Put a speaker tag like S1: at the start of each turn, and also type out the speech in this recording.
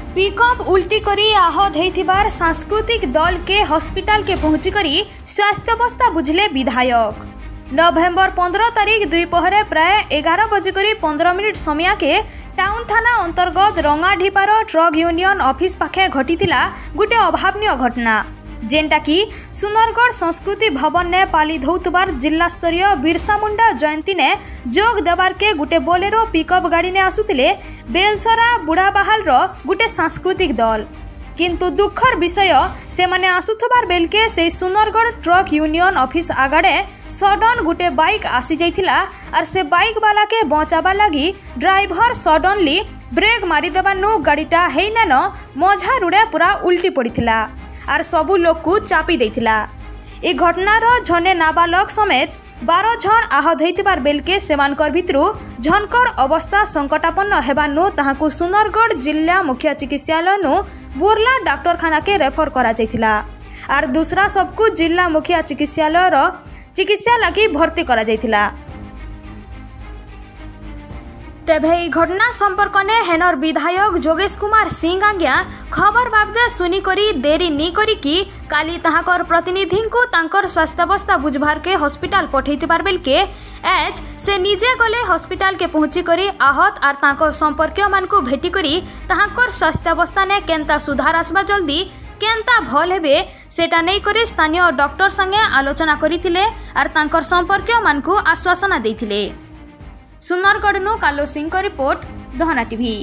S1: Pickup उल्टी करी आहत होइथिबार सांस्कृतिक दल के हॉस्पिटल के पहुंची करी स्वास्थ्यावस्था बुझले विधायक। नवेम्बर 15 तारीख दुपहर प्राय 11:15 समय के टाउन थाना अंतर्गत रंगाढिपार ट्रक यूनियन ऑफिस पाखे घटीला गोटे अभावनीय घटना, जेनटा कि सुनरगढ़ संस्कृति भवन ने पालित होतबार जिला स्तरीय बिरसा मुंडा जयंती ने जोग देवार के गोटे बोलेरो पिकअप गाड़ी ने आसुतिले बेलसरा बुढ़ाबाहाल गोटे सांस्कृतिक दल। किंतु दुखर विषय से माने आसुथबार बेलके से सुनरगढ़ ट्रक यूनियन ऑफिस आगड़े सडन गोटे बाइक आसी जाइथिला और से बाइक वाला के बचावा लगी ड्राइवर सडनली ब्रेक मारी देबानु गाड़ीटा हेइनान मझा रुड़े पूरा उल्टी पड़िथिला और सबू लोग को चापी देथिला। ए घटनार झने नाबालक समेत 12 जन आहत होइतिबार बेलके सेमानकर भितरु झनकर अवस्था संकटापन्न हेबानु ताहाकु सुनरगढ़ जिला मुख्य चिकित्सालय बुर्ला डाक्तरखाना के रेफर करा जाइथिला और दूसरा सबको जिला मुख्य चिकित्सालय चिकित्सा लगी भर्ती करा जाइथिला। तेभे घटना संपर्क ने हेनर विधायक जोगेश कुमार सिंह आज्ञा खबर बाबदे सुनी करी देरी नी करी कि काली ताहाकर प्रतिनिधि को तांकर स्वास्थ्यावस्था बुझबार के हॉस्पिटल पठेइतिबार बेलके एज से निजे गले हॉस्पिटल के पहुंची करी आहत और तांकर संपर्क मान को भेटी करी ताहाकर स्वास्थ्यावस्था ने केंता सुधार आसबा जल्दी केंता भल हेबे सेटा नहीं करी स्थानीय डॉक्टर संगे आलोचना करिथिले और तांकर संपर्क मान को आश्वासना देथिले। सुनरगढ़ कालो सिंह का रिपोर्ट, दहना टीवी।